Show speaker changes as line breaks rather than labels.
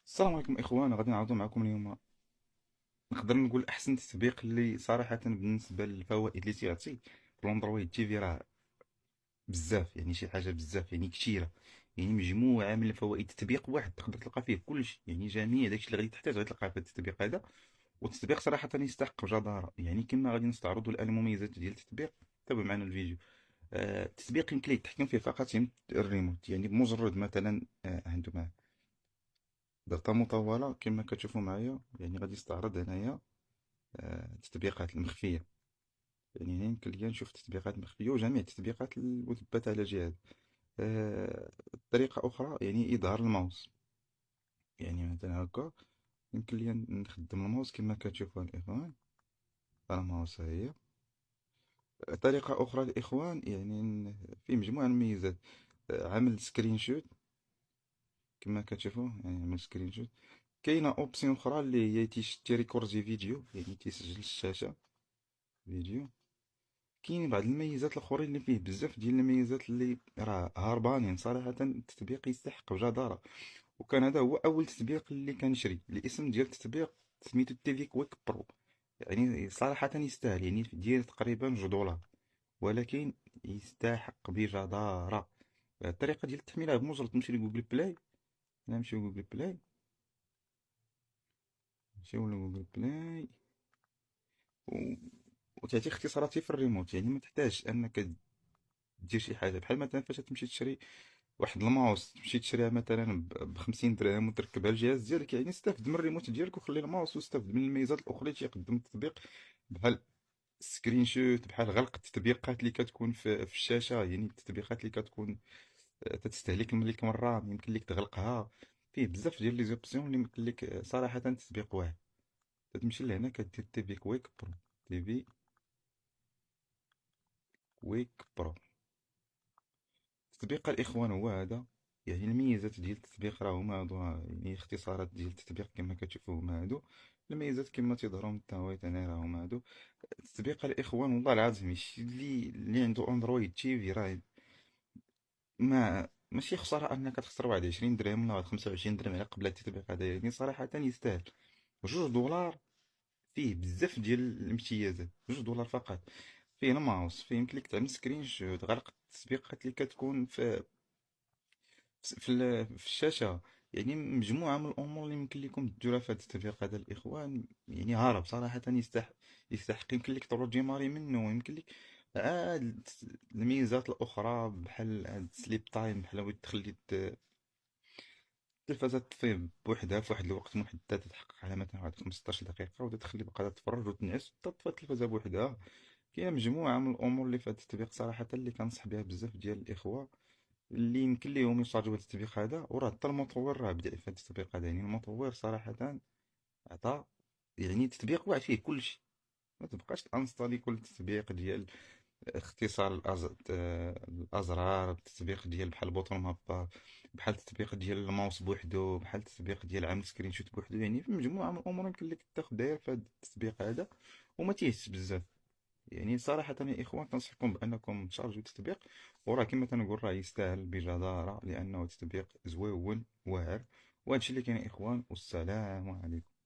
السلام عليكم اخوان، غادي نعرضوا معكم اليوم. نقدر نقول احسن تطبيق اللي صراحه بالنسبه للفوائد اللي تيعطي في الاندرويد تي في راه بزاف، يعني شي حاجه بزاف يعني كثيره. يعني مجموعه من الفوائد، تطبيق واحد تقدر تلقى فيه كلشي، يعني جميع داكشي اللي غادي تحتاج غادي تلقاه في هذا التطبيق هذا. والتطبيق صراحه يستحق بجداره، يعني كما غادي نستعرضوا الان المميزات ديال التطبيق. تابعوا معنا الفيديو. التطبيق يمكن لك تحكم فيه فقط الريموت، يعني بمجرد مثلا عندما ضغطة مطولة كما كتشوفوا معايا، يعني غادي يستعرض هنايا التطبيقات المخفية. يعني هنا يمكن ليا نشوف التطبيقات المخفية وجميع التطبيقات المثبتة على جهاز. طريقة أخرى يعني إظهار الماوس، يعني مثلا هكا يمكن ليا نخدم الماوس كما كتشوفوا الإخوان. الماوس ها هي. طريقة أخرى الإخوان يعني في مجموعة من المميزات. عمل سكرين شوت كما كتشوفوا، يعني عمل سكرين شوت. كاينة أوبسيون أخرى اللي هي تيريكوردي فيديو، يعني تيسجل الشاشة فيديو. كاين بعض الميزات الاخرين اللي فيه بزاف ديال الميزات اللي راه هربانين صراحه. التطبيق يستحق بجداره، وكان هذا هو اول تطبيق اللي كنشري. الاسم ديال التطبيق سميتو تيفي كويك برو. يعني صراحه يستاهل، يعني ديال تقريبا $2، ولكن يستحق بجداره. الطريقه ديال التحميل بمجرد تمشي لجوجل بلاي. نمشيو لجوجل بلاي، نمشيو لجوجل بلاي و... وتعطي اختصاراتي في الريموت. يعني ما تحتاج انك دير شي حاجه، بحال مثلا فاش تمشي تشري واحد الماوس، تمشي تشريها مثلا ب50 درهم وتركبها الجهاز ديالك. يعني استافد من الريموت ديالك وخلي الماوس، واستافد من الميزات الاخرى اللي تيقدم التطبيق، بحال سكرين شوت، بحال غلق التطبيقات اللي كتكون في الشاشه. يعني التطبيقات اللي كتكون تستهلك الملك من الرام يمكن لك تغلقها. فيه بزاف ديال لي زوبسيون اللي يمكن لك صراحه تطبيق واحد. تمشي لهنا كدير تيفي كويك برو. تيفي كويك برو. تطبيق الإخوان هو هذا. يعني الميزات ديال التطبيق راه هما هادو، يعني اختصارات ديال التطبيق كما كتشوفوا هما هادو. الميزات كما تيظهروا من التهويت هنا راه هما هادو. تطبيق الإخوان والله العظيم شي اللي عنده أندرويد تي في راه ما ماشي خسارة أنك تخسر واحد 20 درهم ولا واحد 25 درهم على قبل التطبيق هذا. يعني صراحة يستاهل. $2 فيه بزاف ديال الامتيازات. $2 فقط. فيه الماوس، فيه يمكن لك تعمل سكرين شوت، غلق التطبيقات اللي كتكون في الشاشة. يعني مجموعة من الأمور اللي يمكن لكم تديروها في هذا التطبيق هذا الإخوان. يعني هارب صراحة يستحق. يمكن لك تروجي منه، يمكن لك الميزات الأخرى بحال هاد سليب تايم، بحال بغيت تخلي التلفازة تطفي بوحدها في واحد الوقت محدد، تحقق على مثلا واحد 15 دقيقة وتخلي بقى تتفرج وتنعس تطفى التلفازة بوحدها. كاين مجموعة من الأمور اللي في هذا التطبيق صراحة اللي كنصح بها بزاف ديال الإخوة اللي يمكن ليهم يشارجوا هذا التطبيق هذا. وراه حتى المطور راه بدأ في هذا التطبيق هذا. يعني المطور صراحة عطى يعني تطبيق واحد فيه كلشي. ما تبقاش تانستالي كل تطبيق ديال اختصار الازرار، التطبيق ديال بحال بوطون مابا، بحال التطبيق ديال الماوس بوحدو، بحال التطبيق ديال عامل سكرين شوت بوحدو. يعني في مجموعة من الامور يمكن لك تاخد داير في هذا التطبيق هذا وما تيهش بزاف. يعني صراحة يا إخوان تنصحكم بأنكم تشارجوا التطبيق. وراه كما تنقول راه يستاهل بجدارة، لأنه تطبيق زويون واعر. وهادشي اللي كاين يا إخوان، والسلام عليكم.